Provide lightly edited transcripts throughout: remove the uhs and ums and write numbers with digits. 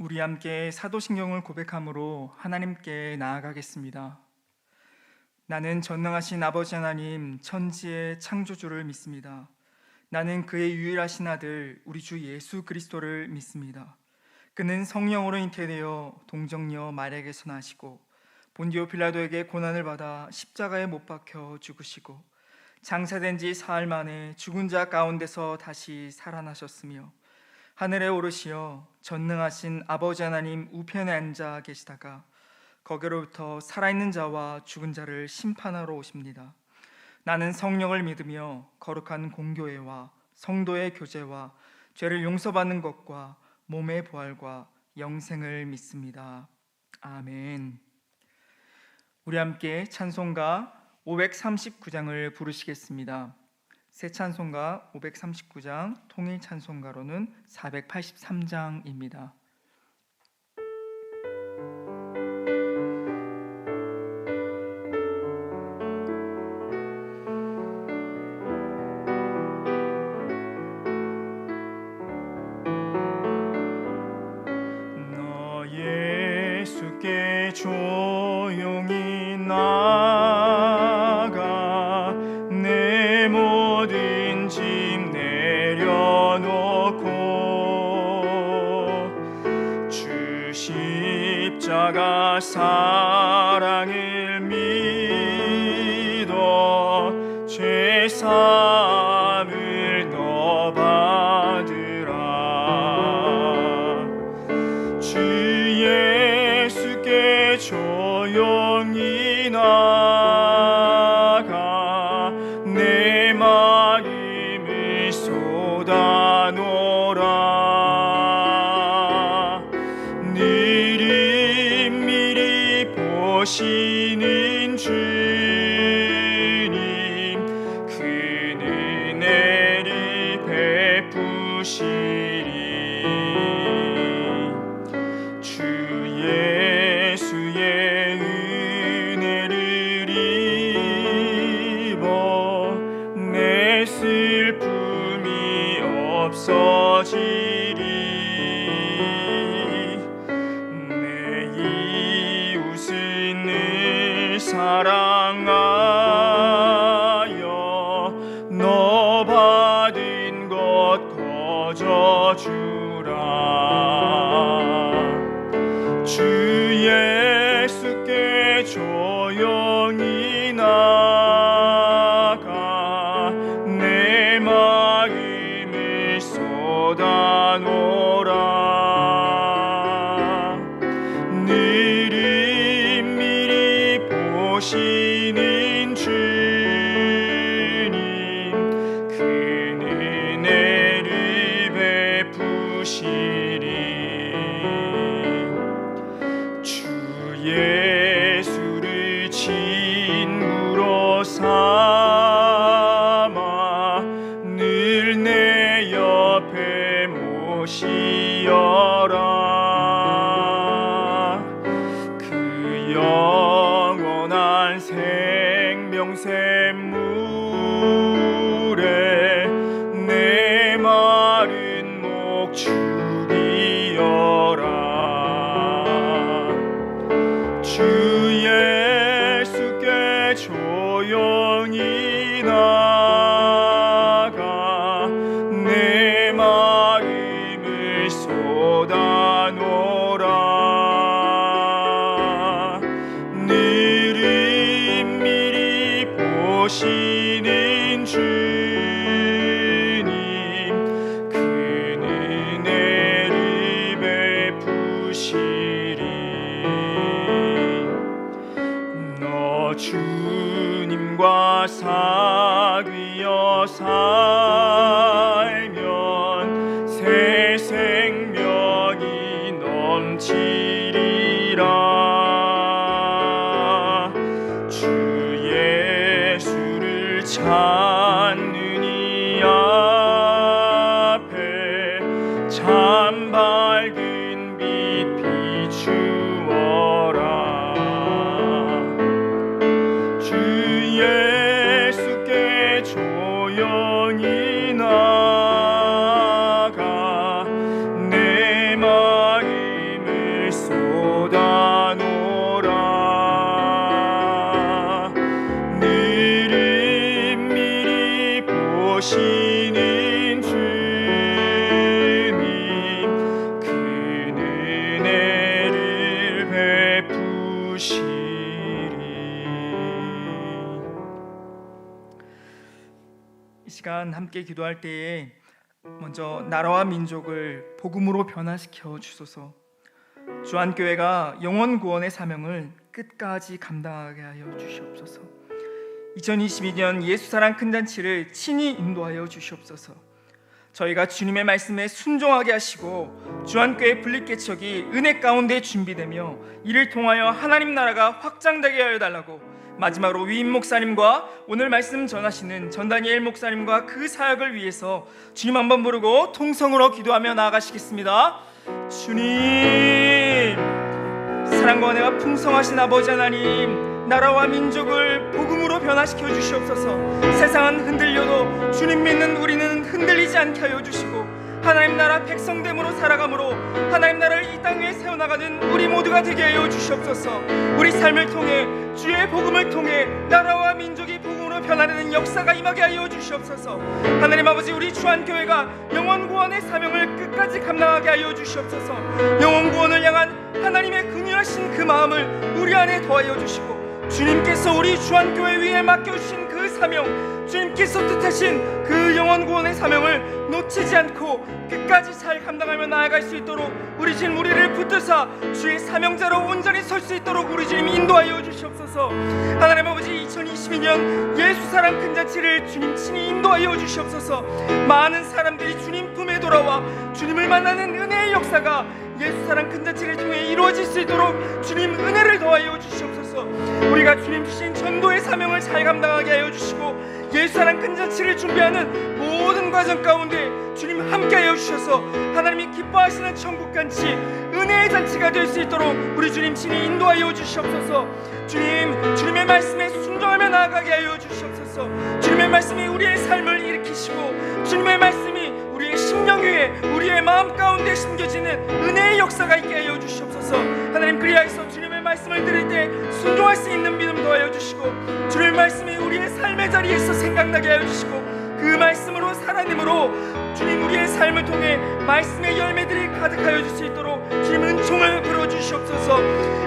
우리 함께 사도신경을 고백함으로 하나님께 나아가겠습니다. 나는 전능하신 아버지 하나님, 천지의 창조주를 믿습니다. 나는 그의 유일하신 아들 우리 주 예수 그리스도를 믿습니다. 그는 성령으로 잉태되어 동정녀 마리아에게서 나시고 본디오 빌라도에게 고난을 받아 십자가에 못 박혀 죽으시고 장사된 지 사흘 만에 죽은 자 가운데서 다시 살아나셨으며 하늘에 오르시어 전능하신 아버지 하나님 우편에 앉아 계시다가 거기로부터 살아있는 자와 죽은 자를 심판하러 오십니다. 나는 성령을 믿으며 거룩한 공교회와 성도의 교제와 죄를 용서받는 것과 몸의 부활과 영생을 믿습니다. 아멘. 우리 함께 찬송가 539장을 부르시겠습니다. 새 찬송가 539장, 통일 찬송가로는 483장입니다. 너 예수께 조용히 나가 내 모든 짐 내려놓고 주 십자가 사랑을 믿어 죄 사함을 너 받으라. 주 예수께 조용히 나가 내 마음을 쏟아놓으라. 미리 보시는 주님, 그 은혜를 베푸시리. 주 예수의 은혜를 입어 내 슬픔이 없어지리. 내 이웃을 늘 사랑하여 너 받은 것 거저주라. 주 예수께 조용히 나가 내 마음을 쏟아놓으라. 미리 보시는 주님, 그 은혜를 베푸시리. 주 예수를 친구로 삼아 늘 내 옆에 모시어라. 그 영원한 생명샘 물에 내 마른 목 죽이어라. 주 예수께 조용히 나가 내 마음을 쏟아놓으라. 미리 보시는 주님, 그 은혜를 베푸시리. 너 주님과 사귀어 살면 새 생명이 너 시간 함께 기도할 때에 먼저 나라와 민족을 복음으로 변화시켜 주소서. 주한교회가 영원 구원의 사명을 끝까지 감당하게 하여 주시옵소서. 2022년 예수사랑 큰 잔치를 친히 인도하여 주시옵소서. 저희가 주님의 말씀에 순종하게 하시고 주한교회 분립개척이 은혜 가운데 준비되며 이를 통하여 하나님 나라가 확장되게 하여 달라고 마지막으로 위임 목사님과 오늘 말씀 전하시는 전다니엘 목사님과 그 사역을 위해서 주님 한번 부르고 통성으로 기도하며 나아가시겠습니다. 주님, 사랑과 은혜가 풍성하신 아버지 하나님, 나라와 민족을 복음으로 변화시켜 주시옵소서. 세상은 흔들려도 주님 믿는 우리는 흔들리지 않게 하여 주시고 하나님 나라 백성됨으로 살아감으로 하나님 나라를 이 땅 위에 세워나가는 우리 모두가 되게 하여 주시옵소서. 우리 삶을 통해 주의 복음을 통해 나라와 민족이 복음으로 변화되는 역사가 임하게 하여 주시옵소서. 하나님 아버지, 우리 주한교회가 영원 구원의 사명을 끝까지 감당하게 하여 주시옵소서. 영원 구원을 향한 하나님의 긍휼하신 그 마음을 우리 안에 더하여 주시고 주님께서 우리 주한교회 위에 맡겨주신 그 사명, 주님께서 뜻하신 그 영원 구원의 사명을 놓치지 않고 끝까지 잘 감당하며 나아갈 수 있도록 우리 주님 우리를 붙드사 주의 사명자로 온전히 설 수 있도록 우리 주님 인도하여 주시옵소서. 하나님 아버지, 2022년 예수사랑 큰 잔치를 주님 친히 인도하여 주시옵소서. 많은 사람들이 주님 품에 돌아와 주님을 만나는 은혜의 역사가 예수사랑 큰 잔치를 통해 이루어질 수 있도록 주님 은혜를 더하여 주시옵소서. 우리가 주님 주신 전도의 사명을 잘 감당하게 하여 주시고 예수사랑 큰 잔치를 준비하는 모든 과정 가운데 주님 함께하여 주셔서 하나님이 기뻐하시는 천국잔치, 은혜의 잔치가 될 수 있도록 우리 주님 친히 인도하여 주시옵소서. 주님, 주님의 말씀에 순종하며 나아가게 하여 주시옵소서. 주님의 말씀이 우리의 삶을 일으키시고 주님의 말씀이 우리의 심령 위에 우리의 마음 가운데 심겨지는 은혜의 역사가 있게 하여 주시옵소서. 하나님, 그리하여서 주님의 말씀을 들을 때 순종할 수 있는 믿음 더하여 주시고 주님의 말씀이 우리의 삶의 자리에서 생각나게 하여 주시고 그 말씀으로 살아내므로 주님 우리의 삶을 통해 말씀의 열매들이 가득하여 줄 수 있도록 주님 은총을 부어주시옵소서.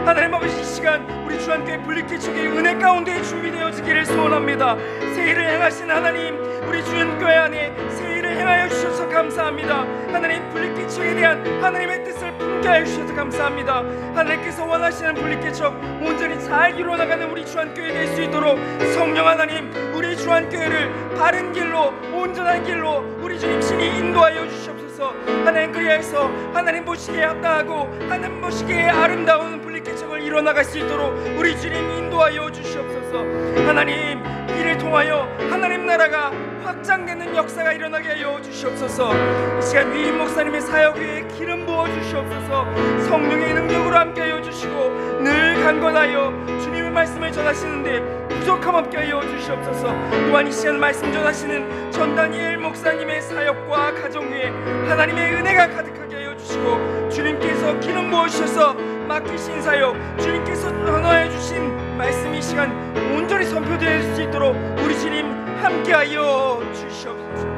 하나님 아버지, 이 시간 우리 주한교회 분립개척의 은혜 가운데 준비되어지기를 소원합니다. 새해를 행하신 하나님, 우리 주한교회 안에 새해를 행하여 주셔서 감사합니다. 하나님, 분립개척에 대한 하나님의 뜻을 품게 하여 주셔서 감사합니다. 하나님께서 원하시는 분립개척 온전히 잘 이루어나가는 우리 주한교회 될 수 있도록 성령 하나님, 우리 주한교회를 바른 길로 온전한 길로 우리 주님 신이 인도하여 주시옵소서. 하나님, 그리하여서 하나님 보시기에 합당하고 하나님 보시기에 아름다운 분립개척을 이뤄나갈 수 있도록 우리 주님 인도하여 주시옵소서. 하나님, 이를 통하여 하나님 나라가 확장되는 역사가 일어나게 하여 주시옵소서. 이 시간 위임 목사님의 사역 위에 기름 부어 주시옵소서. 성령의 능력으로 함께 하여 주시고 늘 강건하여 주님의 말씀을 전하시는데 부족함 없게 하여 주시옵소서. 또한 이 시간 말씀 전하시는 전다니엘 목사님의 사역과 가정 위에 하나님의 은혜가 가득하게 하여 주시고 주님께서 기름 부어 주셔서 맡기신 사역, 주님께서 전하여 주신 말씀이 시간 온전히 선포될 수 있도록 우리 주님 함께하여 주시옵소서.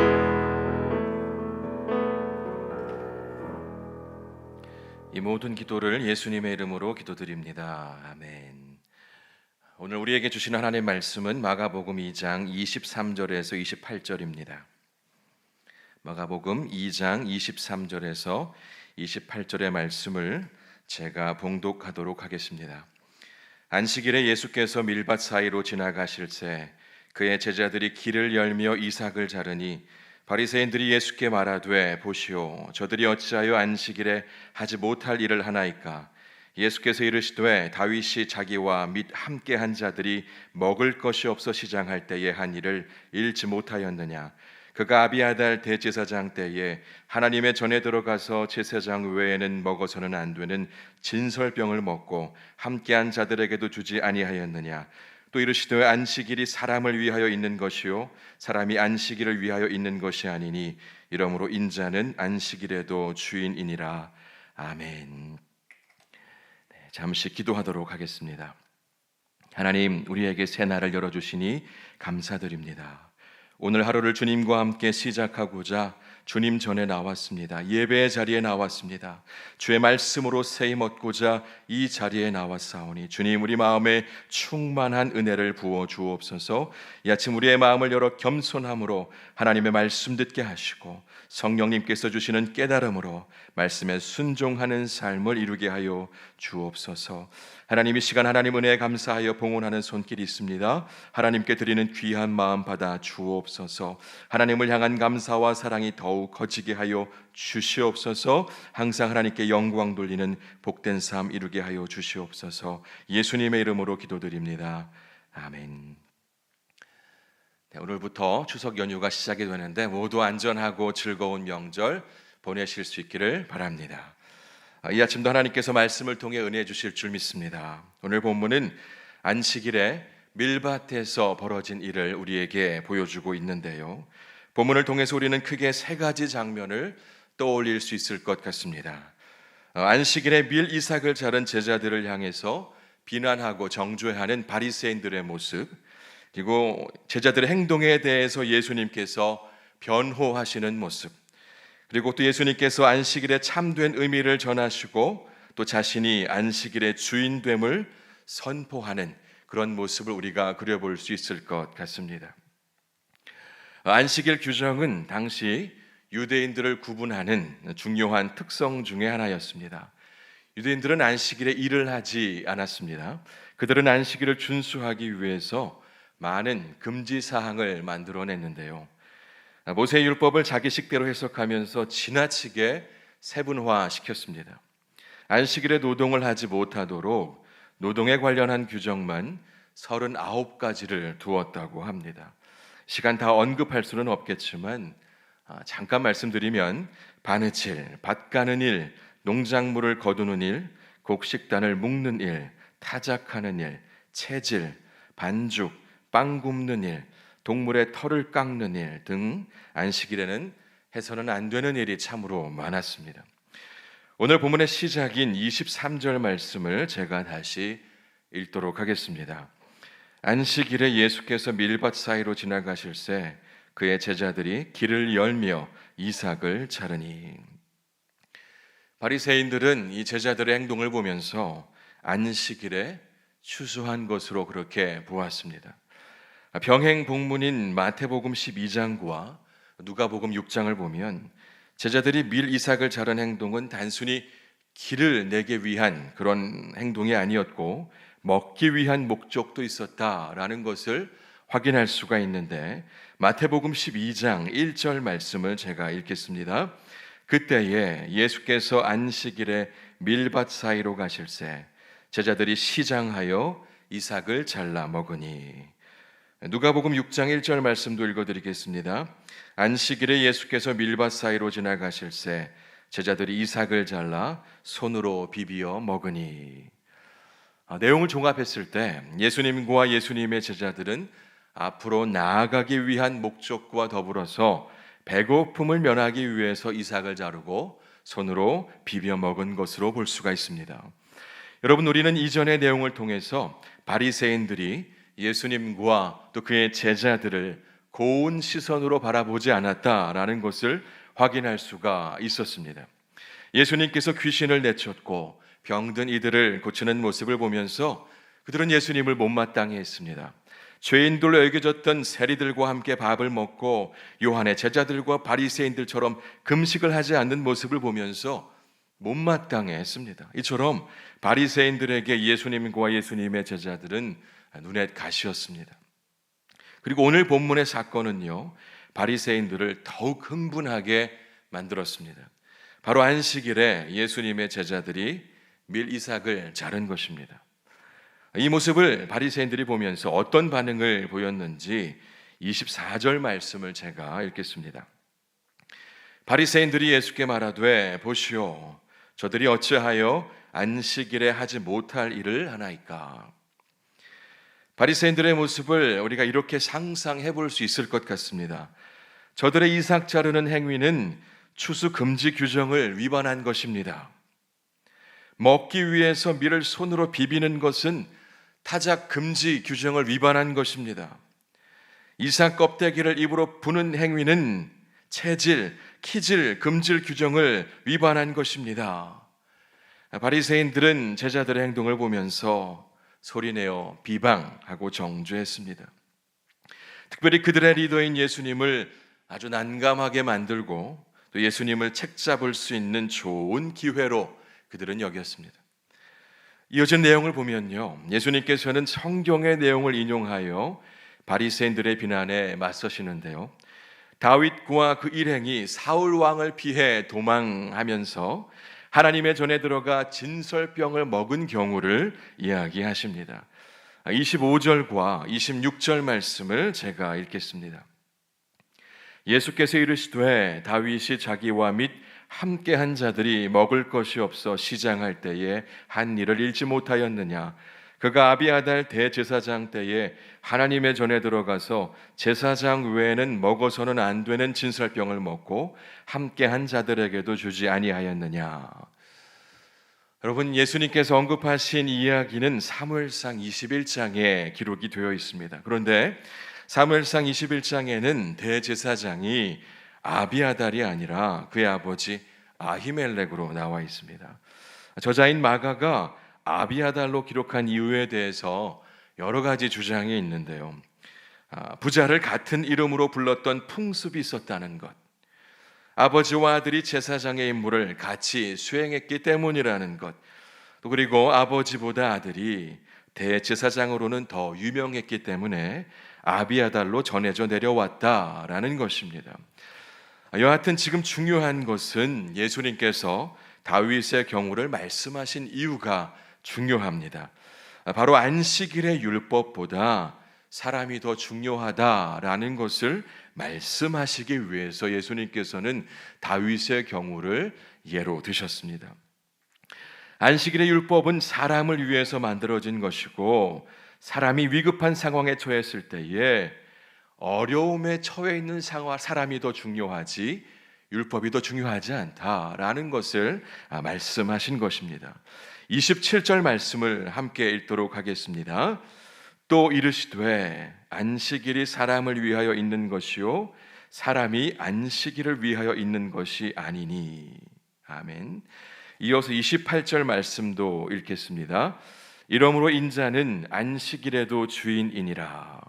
이 모든 기도를 예수님의 이름으로 기도드립니다. 아멘. 오늘 우리에게 주신 하나님의 말씀은 마가복음 2장 23절에서 28절입니다. 마가복음 2장 23절에서 28절의 말씀을 제가 봉독하도록 하겠습니다. 안식일에 예수께서 밀밭 사이로 지나가실 때 그의 제자들이 길을 열며 이삭을 자르니 바리새인들이 예수께 말하되 보시오, 저들이 어찌하여 안식일에 하지 못할 일을 하나이까? 예수께서 이르시되 다윗이 자기와 및 함께한 자들이 먹을 것이 없어 시장할 때에 한 일을 잃지 못하였느냐? 그가 아비아달 대제사장 때에 하나님의 전에 들어가서 제사장 외에는 먹어서는 안 되는 진설병을 먹고 함께한 자들에게도 주지 아니하였느냐? 또 이르시되 안식일이 사람을 위하여 있는 것이요 사람이 안식일을 위하여 있는 것이 아니니 이러므로 인자는 안식일에도 주인이니라. 아멘. 잠시 기도하도록 하겠습니다. 하나님, 우리에게 새 날을 열어주시니 감사드립니다. 오늘 하루를 주님과 함께 시작하고자 주님 전에 나왔습니다. 예배의 자리에 나왔습니다. 주의 말씀으로 세임 얻고자 이 자리에 나왔사오니 주님 우리 마음에 충만한 은혜를 부어 주옵소서. 이 아침 우리의 마음을 열어 겸손함으로 하나님의 말씀 듣게 하시고 성령님께서 주시는 깨달음으로 말씀에 순종하는 삶을 이루게 하여 주옵소서. 하나님 이 시간 하나님 은혜에 감사하여 봉헌하는 손길이 있습니다. 하나님께 드리는 귀한 마음 받아 주옵소서. 하나님을 향한 감사와 사랑이 더욱 커지게 하여 주시옵소서. 항상 하나님께 영광 돌리는 복된 삶 이루게 하여 주시옵소서. 예수님의 이름으로 기도드립니다. 아멘. 네, 오늘부터 추석 연휴가 시작이 되는데 모두 안전하고 즐거운 명절 보내실 수 있기를 바랍니다. 이 아침도 하나님께서 말씀을 통해 은혜 주실 줄 믿습니다. 오늘 본문은 안식일에 밀밭에서 벌어진 일을 우리에게 보여주고 있는데요. 본문을 통해서 우리는 크게 세 가지 장면을 떠올릴 수 있을 것 같습니다. 안식일에 밀 이삭을 자른 제자들을 향해서 비난하고 정죄하는 바리새인들의 모습, 그리고 제자들의 행동에 대해서 예수님께서 변호하시는 모습, 그리고 또 예수님께서 안식일의 참된 의미를 전하시고 또 자신이 안식일의 주인됨을 선포하는 그런 모습을 우리가 그려볼 수 있을 것 같습니다. 안식일 규정은 당시 유대인들을 구분하는 중요한 특성 중에 하나였습니다. 유대인들은 안식일에 일을 하지 않았습니다. 그들은 안식일을 준수하기 위해서 많은 금지 사항을 만들어냈는데요. 모세의 율법을 자기식대로 해석하면서 지나치게 세분화시켰습니다. 안식일에 노동을 하지 못하도록 노동에 관련한 규정만 39가지를 두었다고 합니다. 시간 다 언급할 수는 없겠지만 잠깐 말씀드리면 바느질, 밭 가는 일, 농작물을 거두는 일, 곡식단을 묶는 일, 타작하는 일, 채질, 반죽, 빵 굽는 일, 동물의 털을 깎는 일 등 안식일에는 해서는 안 되는 일이 참으로 많았습니다. 오늘 본문의 시작인 23절 말씀을 제가 다시 읽도록 하겠습니다. 안식일에 예수께서 밀밭 사이로 지나가실새 그의 제자들이 길을 열며 이삭을 자르니. 바리새인들은 이 제자들의 행동을 보면서 안식일에 추수한 것으로 그렇게 보았습니다. 병행 복문인 마태복음 12장과 누가복음 6장을 보면 제자들이 밀 이삭을 자른 행동은 단순히 길을 내기 위한 그런 행동이 아니었고 먹기 위한 목적도 있었다라는 것을 확인할 수가 있는데, 마태복음 12장 1절 말씀을 제가 읽겠습니다. 그때에 예수께서 안식일에 밀밭 사이로 가실새 제자들이 시장하여 이삭을 잘라 먹으니. 누가복음 6장 1절 말씀도 읽어드리겠습니다. 안식일에 예수께서 밀밭 사이로 지나가실새 제자들이 이삭을 잘라 손으로 비비어 먹으니. 내용을 종합했을 때 예수님과 예수님의 제자들은 앞으로 나아가기 위한 목적과 더불어서 배고픔을 면하기 위해서 이삭을 자르고 손으로 비벼 먹은 것으로 볼 수가 있습니다. 여러분, 우리는 이전의 내용을 통해서 바리새인들이 예수님과 또 그의 제자들을 고운 시선으로 바라보지 않았다라는 것을 확인할 수가 있었습니다. 예수님께서 귀신을 내쫓고 병든 이들을 고치는 모습을 보면서 그들은 예수님을 못마땅해 했습니다. 죄인들로 여겨졌던 세리들과 함께 밥을 먹고 요한의 제자들과 바리새인들처럼 금식을 하지 않는 모습을 보면서 못마땅해 했습니다. 이처럼 바리새인들에게 예수님과 예수님의 제자들은 눈에 가시였습니다. 그리고 오늘 본문의 사건은요, 바리새인들을 더욱 흥분하게 만들었습니다. 바로 안식일에 예수님의 제자들이 밀 이삭을 자른 것입니다. 이 모습을 바리새인들이 보면서 어떤 반응을 보였는지 24절 말씀을 제가 읽겠습니다. 바리새인들이 예수께 말하되 보시오, 저들이 어찌하여 안식일에 하지 못할 일을 하나이까. 바리새인들의 모습을 우리가 이렇게 상상해 볼 수 있을 것 같습니다. 저들의 이삭 자르는 행위는 추수 금지 규정을 위반한 것입니다. 먹기 위해서 밀을 손으로 비비는 것은 타작 금지 규정을 위반한 것입니다. 이삭 껍데기를 입으로 부는 행위는 채질, 금질 규정을 위반한 것입니다. 바리새인들은 제자들의 행동을 보면서 소리내어 비방하고 정죄했습니다. 특별히 그들의 리더인 예수님을 아주 난감하게 만들고 또 예수님을 책잡을 수 있는 좋은 기회로 그들은 여겼습니다. 이어진 내용을 보면요, 예수님께서는 성경의 내용을 인용하여 바리새인들의 비난에 맞서시는데요, 다윗과 그 일행이 사울 왕을 피해 도망하면서 하나님의 전에 들어가 진설병을 먹은 경우를 이야기하십니다. 25절과 26절 말씀을 제가 읽겠습니다. 예수께서 이르시되 다윗이 자기와 및 함께한 자들이 먹을 것이 없어 시장할 때에 한 일을 잃지 못하였느냐? 그가 아비아달 대제사장 때에 하나님의 전에 들어가서 제사장 외에는 먹어서는 안 되는 진설병을 먹고 함께한 자들에게도 주지 아니하였느냐? 여러분, 예수님께서 언급하신 이야기는 사무엘상 21장에 기록이 되어 있습니다. 그런데 사무엘상 21장에는 대제사장이 아비아달이 아니라 그의 아버지 아히멜렉으로 나와 있습니다. 저자인 마가가 아비아달로 기록한 이유에 대해서 여러 가지 주장이 있는데요, 부자를 같은 이름으로 불렀던 풍습이 있었다는 것, 아버지와 아들이 제사장의 임무를 같이 수행했기 때문이라는 것, 또 그리고 아버지보다 아들이 대제사장으로는 더 유명했기 때문에 아비아달로 전해져 내려왔다라는 것입니다. 여하튼 지금 중요한 것은 예수님께서 다윗의 경우를 말씀하신 이유가 중요합니다. 바로 안식일의 율법보다 사람이 더 중요하다라는 것을 말씀하시기 위해서 예수님께서는 다윗의 경우를 예로 드셨습니다. 안식일의 율법은 사람을 위해서 만들어진 것이고, 사람이 위급한 상황에 처했을 때에 어려움에 처해 있는 사람이 더 중요하지 율법이 더 중요하지 않다라는 것을 말씀하신 것입니다. 27절 말씀을 함께 읽도록 하겠습니다. 또 이르시되 안식일이 사람을 위하여 있는 것이요 사람이 안식일을 위하여 있는 것이 아니니. 아멘. 이어서 28절 말씀도 읽겠습니다. 이러므로 인자는 안식일에도 주인이니라.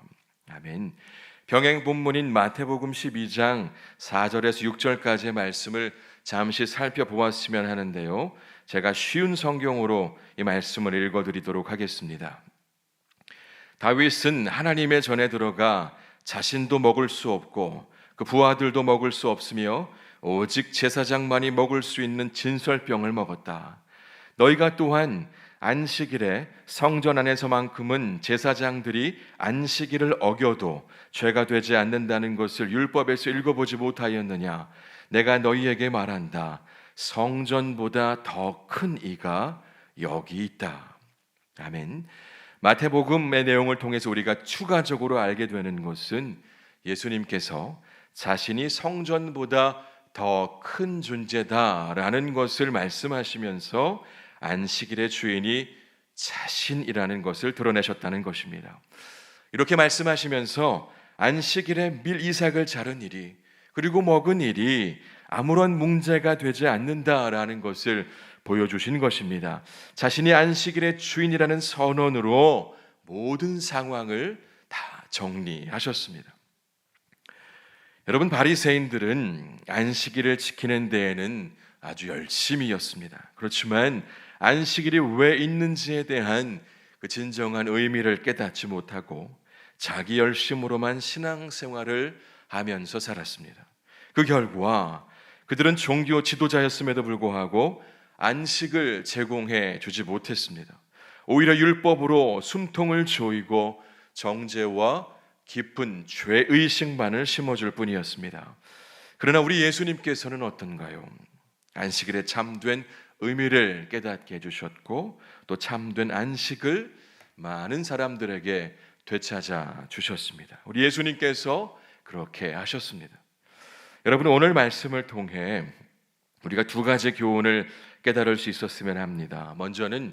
아멘. 병행 본문인 마태복음 12장 4절에서 6절까지의 말씀을 잠시 살펴보았으면 하는데요, 제가 쉬운 성경으로 이 말씀을 읽어드리도록 하겠습니다. 다윗은 하나님의 전에 들어가 자신도 먹을 수 없고 그 부하들도 먹을 수 없으며 오직 제사장만이 먹을 수 있는 진설병을 먹었다. 너희가 또한 안식일에 성전 안에서만큼은 제사장들이 안식일을 어겨도 죄가 되지 않는다는 것을 율법에서 읽어보지 못하였느냐? 내가 너희에게 말한다. 성전보다 더 큰 이가 여기 있다. 아멘. 마태복음의 내용을 통해서 우리가 추가적으로 알게 되는 것은 예수님께서 자신이 성전보다 더 큰 존재다라는 것을 말씀하시면서 안식일의 주인이 자신이라는 것을 드러내셨다는 것입니다. 이렇게 말씀하시면서 안식일에 밀 이삭을 자른 일이, 그리고 먹은 일이 아무런 문제가 되지 않는다라는 것을 보여주신 것입니다. 자신이 안식일의 주인이라는 선언으로 모든 상황을 다 정리하셨습니다. 여러분, 바리새인들은 안식일을 지키는 데에는 아주 열심이었습니다. 그렇지만 안식일이 왜 있는지에 대한 그 진정한 의미를 깨닫지 못하고 자기 열심으로만 신앙생활을 하면서 살았습니다. 그 결과 그들은 종교 지도자였음에도 불구하고 안식을 제공해 주지 못했습니다. 오히려 율법으로 숨통을 조이고 정죄와 깊은 죄의식만을 심어줄 뿐이었습니다. 그러나 우리 예수님께서는 어떤가요? 안식일의 참된 의미를 깨닫게 해주셨고 또 참된 안식을 많은 사람들에게 되찾아 주셨습니다. 우리 예수님께서 그렇게 하셨습니다. 여러분, 오늘 말씀을 통해 우리가 두 가지 교훈을 깨달을 수 있었으면 합니다. 먼저는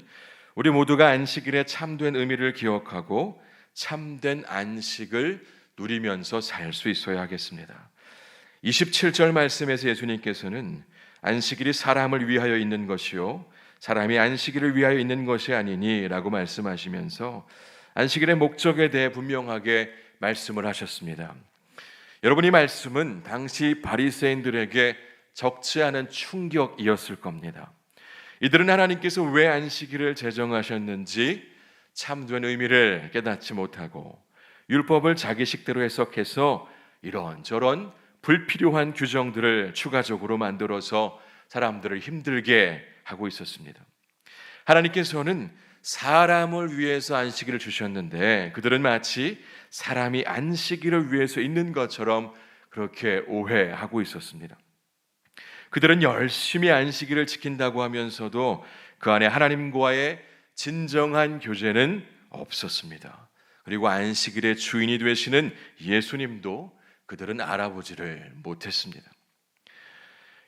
우리 모두가 안식일의 참된 의미를 기억하고 참된 안식을 누리면서 살 수 있어야 하겠습니다. 27절 말씀에서 예수님께서는 안식일이 사람을 위하여 있는 것이요 사람이 안식일을 위하여 있는 것이 아니니라고 말씀하시면서 안식일의 목적에 대해 분명하게 말씀을 하셨습니다. 여러분, 이 말씀은 당시 바리새인들에게 적지 않은 충격이었을 겁니다. 이들은 하나님께서 왜 안식일을 제정하셨는지 참된 의미를 깨닫지 못하고 율법을 자기 식대로 해석해서 이런저런 불필요한 규정들을 추가적으로 만들어서 사람들을 힘들게 하고 있었습니다. 하나님께서는 사람을 위해서 안식일을 주셨는데 그들은 마치 사람이 안식일을 위해서 있는 것처럼 그렇게 오해하고 있었습니다. 그들은 열심히 안식일을 지킨다고 하면서도 그 안에 하나님과의 진정한 교제는 없었습니다. 그리고 안식일의 주인이 되시는 예수님도 그들은 알아보지를 못했습니다.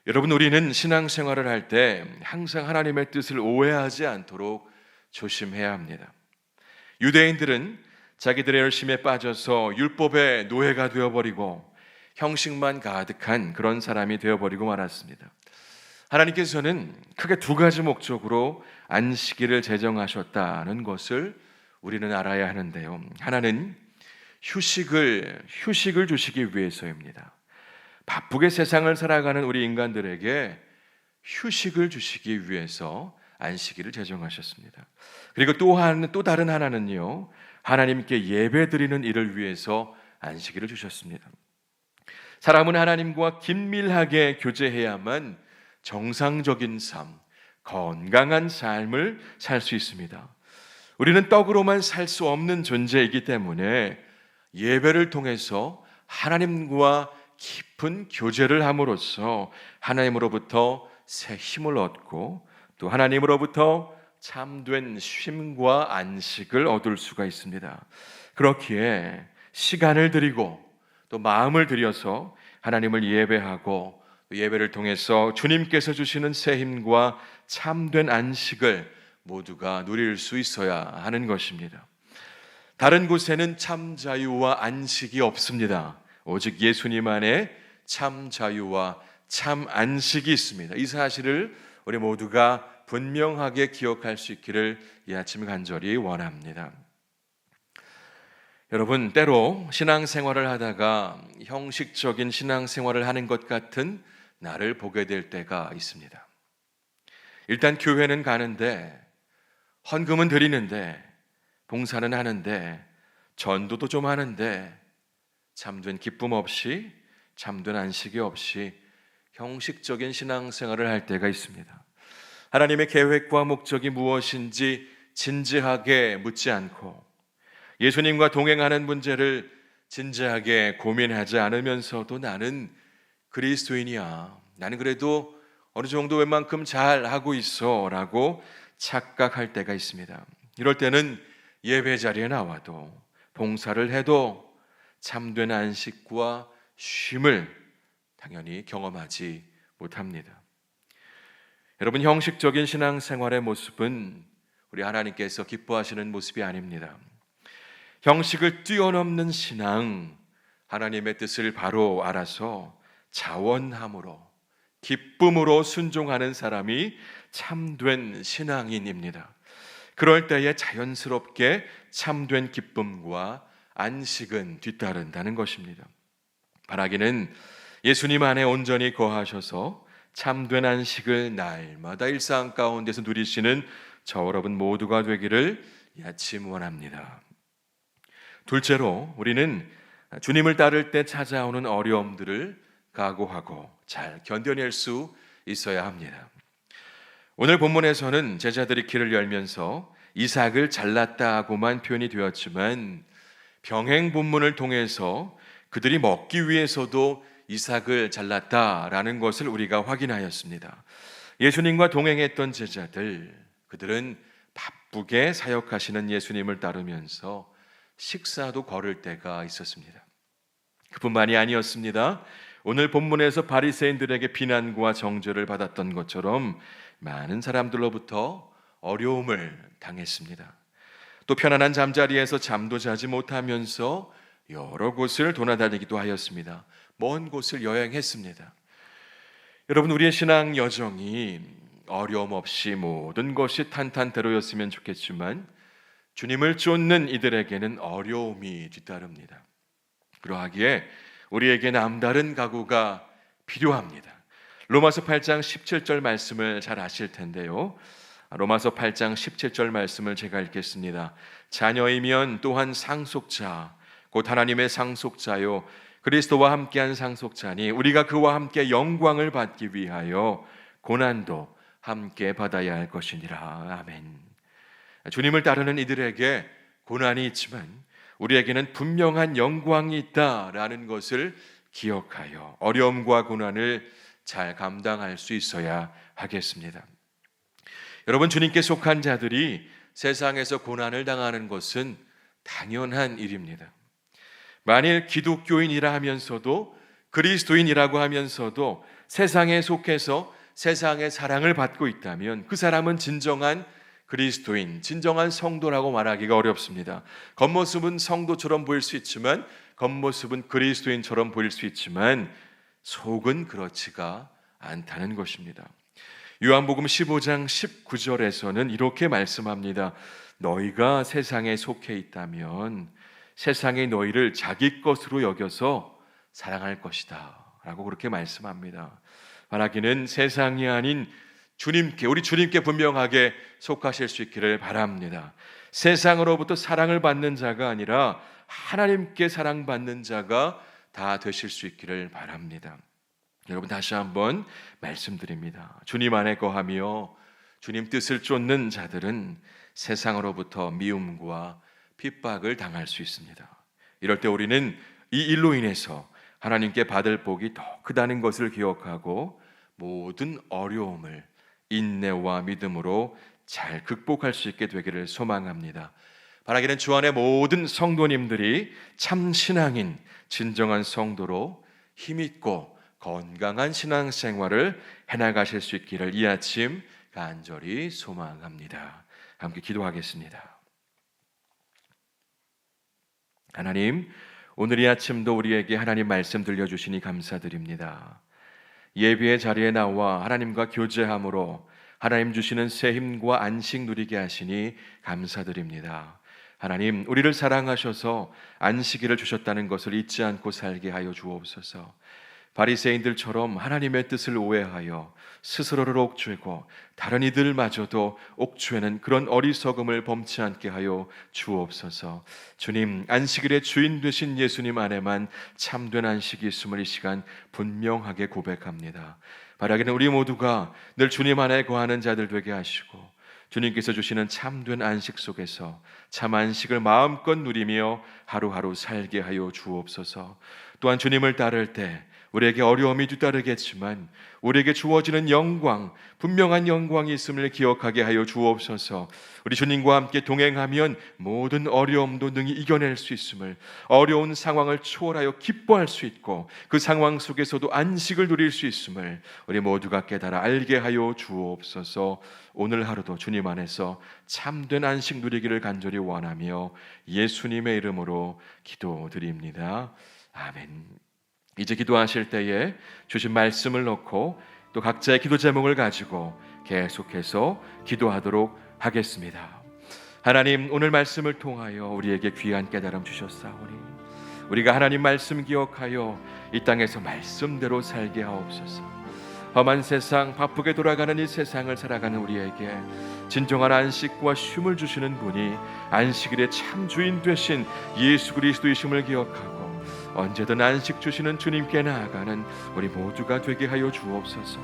여러분, 우리는 신앙생활을 할 때 항상 하나님의 뜻을 오해하지 않도록 조심해야 합니다. 유대인들은 자기들의 열심에 빠져서 율법의 노예가 되어버리고 형식만 가득한 그런 사람이 되어버리고 말았습니다. 하나님께서는 크게 두 가지 목적으로 안식일을 제정하셨다는 것을 우리는 알아야 하는데요. 하나는 휴식을 주시기 위해서입니다. 바쁘게 세상을 살아가는 우리 인간들에게 휴식을 주시기 위해서 안식일을 제정하셨습니다. 그리고 또 다른 하나는요, 하나님께 예배드리는 일을 위해서 안식일을 주셨습니다. 사람은 하나님과 긴밀하게 교제해야만 정상적인 삶, 건강한 삶을 살 수 있습니다. 우리는 떡으로만 살 수 없는 존재이기 때문에 예배를 통해서 하나님과 깊은 교제를 함으로써 하나님으로부터 새 힘을 얻고 또 하나님으로부터 참된 쉼과 안식을 얻을 수가 있습니다. 그렇기에 시간을 들이고 또 마음을 들여서 하나님을 예배하고 또 예배를 통해서 주님께서 주시는 새 힘과 참된 안식을 모두가 누릴 수 있어야 하는 것입니다. 다른 곳에는 참 자유와 안식이 없습니다. 오직 예수님 안에 참 자유와 참 안식이 있습니다. 이 사실을 우리 모두가 분명하게 기억할 수 있기를 이 아침 간절히 원합니다. 여러분, 때로 신앙생활을 하다가 형식적인 신앙생활을 하는 것 같은 나를 보게 될 때가 있습니다. 일단 교회는 가는데 헌금은 드리는데 봉사는 하는데 전도도 좀 하는데 참된 기쁨 없이 참된 안식이 없이 형식적인 신앙생활을 할 때가 있습니다. 하나님의 계획과 목적이 무엇인지 진지하게 묻지 않고 예수님과 동행하는 문제를 진지하게 고민하지 않으면서도 나는 그리스도인이야, 나는 그래도 어느 정도 웬만큼 잘 하고 있어 라고 착각할 때가 있습니다. 이럴 때는 예배 자리에 나와도 봉사를 해도 참된 안식과 쉼을 당연히 경험하지 못합니다. 여러분, 형식적인 신앙생활의 모습은 우리 하나님께서 기뻐하시는 모습이 아닙니다. 형식을 뛰어넘는 신앙, 하나님의 뜻을 바로 알아서 자원함으로 기쁨으로 순종하는 사람이 참된 신앙인입니다. 그럴 때에 자연스럽게 참된 기쁨과 안식은 뒤따른다는 것입니다. 바라기는 예수님 안에 온전히 거하셔서 참된 안식을 날마다 일상 가운데서 누리시는 저 여러분 모두가 되기를 이 아침 원합니다. 둘째로, 우리는 주님을 따를 때 찾아오는 어려움들을 각오하고 잘 견뎌낼 수 있어야 합니다. 오늘 본문에서는 제자들이 길을 열면서 이삭을 잘랐다고만 표현이 되었지만 병행 본문을 통해서 그들이 먹기 위해서도 이삭을 잘랐다라는 것을 우리가 확인하였습니다. 예수님과 동행했던 제자들, 그들은 바쁘게 사역하시는 예수님을 따르면서 식사도 거를 때가 있었습니다. 그뿐만이 아니었습니다. 오늘 본문에서 바리새인들에게 비난과 정죄를 받았던 것처럼 많은 사람들로부터 어려움을 당했습니다. 또 편안한 잠자리에서 잠도 자지 못하면서 여러 곳을 돌아다니기도 하였습니다. 먼 곳을 여행했습니다. 여러분, 우리의 신앙 여정이 어려움 없이 모든 것이 탄탄대로였으면 좋겠지만 주님을 쫓는 이들에게는 어려움이 뒤따릅니다. 그러하기에 우리에게 남다른 각오가 필요합니다. 로마서 8장 17절 말씀을 잘 아실 텐데요. 로마서 8장 17절 말씀을 제가 읽겠습니다. 자녀이면 또한 상속자, 곧 하나님의 상속자요 그리스도와 함께한 상속자니 우리가 그와 함께 영광을 받기 위하여 고난도 함께 받아야 할 것이니라. 아멘. 주님을 따르는 이들에게 고난이 있지만 우리에게는 분명한 영광이 있다라는 것을 기억하여 어려움과 고난을 잘 감당할 수 있어야 하겠습니다. 여러분, 주님께 속한 자들이 세상에서 고난을 당하는 것은 당연한 일입니다. 만일 기독교인이라 하면서도 그리스도인이라고 하면서도 세상에 속해서 세상의 사랑을 받고 있다면 그 사람은 진정한 그리스도인, 진정한 성도라고 말하기가 어렵습니다. 겉모습은 성도처럼 보일 수 있지만 겉모습은 그리스도인처럼 보일 수 있지만 속은 그렇지가 않다는 것입니다. 요한복음 15장 19절에서는 이렇게 말씀합니다. 너희가 세상에 속해 있다면 세상이 너희를 자기 것으로 여겨서 사랑할 것이다 라고 그렇게 말씀합니다. 말하기는 세상이 아닌 주님께, 우리 주님께 분명하게 속하실 수 있기를 바랍니다. 세상으로부터 사랑을 받는 자가 아니라 하나님께 사랑받는 자가 다 되실 수 있기를 바랍니다. 여러분, 다시 한번 말씀드립니다. 주님 안에 거하며 주님 뜻을 쫓는 자들은 세상으로부터 미움과 핍박을 당할 수 있습니다. 이럴 때 우리는 이 일로 인해서 하나님께 받을 복이 더 크다는 것을 기억하고 모든 어려움을 인내와 믿음으로 잘 극복할 수 있게 되기를 소망합니다. 바라기는 주 안의 모든 성도님들이 참 신앙인 진정한 성도로 힘있고 건강한 신앙생활을 해나가실 수 있기를 이 아침 간절히 소망합니다. 함께 기도하겠습니다. 하나님, 오늘 이 아침도 우리에게 하나님 말씀 들려주시니 감사드립니다. 예배의 자리에 나와 하나님과 교제함으로 하나님 주시는 새 힘과 안식 누리게 하시니 감사드립니다. 하나님, 우리를 사랑하셔서 안식일을 주셨다는 것을 잊지 않고 살게 하여 주옵소서. 바리새인들처럼 하나님의 뜻을 오해하여 스스로를 옥죄고 다른 이들마저도 옥죄는 그런 어리석음을 범치 않게 하여 주옵소서. 주님, 안식일의 주인 되신 예수님 안에만 참된 안식이 있음을 이 시간 분명하게 고백합니다. 바라기는 우리 모두가 늘 주님 안에 거하는 자들 되게 하시고 주님께서 주시는 참된 안식 속에서 참 안식을 마음껏 누리며 하루하루 살게 하여 주옵소서. 또한 주님을 따를 때 우리에게 어려움이 뒤따르겠지만 우리에게 주어지는 영광, 분명한 영광이 있음을 기억하게 하여 주옵소서. 우리 주님과 함께 동행하면 모든 어려움도 능히 이겨낼 수 있음을, 어려운 상황을 초월하여 기뻐할 수 있고 그 상황 속에서도 안식을 누릴 수 있음을 우리 모두가 깨달아 알게 하여 주옵소서. 오늘 하루도 주님 안에서 참된 안식 누리기를 간절히 원하며 예수님의 이름으로 기도드립니다. 아멘. 이제 기도하실 때에 주신 말씀을 넣고 또 각자의 기도 제목을 가지고 계속해서 기도하도록 하겠습니다. 하나님, 오늘 말씀을 통하여 우리에게 귀한 깨달음 주셨사오니 우리가 하나님 말씀 기억하여 이 땅에서 말씀대로 살게 하옵소서. 험한 세상, 바쁘게 돌아가는 이 세상을 살아가는 우리에게 진정한 안식과 쉼을 주시는 분이 안식일의 참 주인 되신 예수 그리스도이심을 기억하고 언제든 안식 주시는 주님께 나아가는 우리 모두가 되게 하여 주옵소서.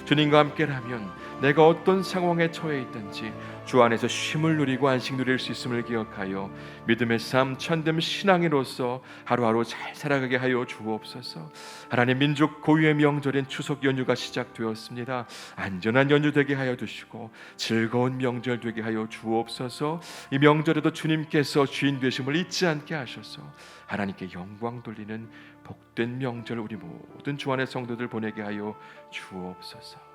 주님과 함께라면 내가 어떤 상황에 처해 있든지 주 안에서 쉼을 누리고 안식 누릴 수 있음을 기억하여 믿음의 삶 참된 신앙인으로서 하루하루 잘 살아가게 하여 주옵소서. 하나님, 민족 고유의 명절인 추석 연휴가 시작되었습니다. 안전한 연휴 되게 하여 주시고 즐거운 명절 되게 하여 주옵소서. 이 명절에도 주님께서 주인 되심을 잊지 않게 하셔서 하나님께 영광 돌리는 복된 명절 우리 모든 주 안의 성도들 보내게 하여 주옵소서.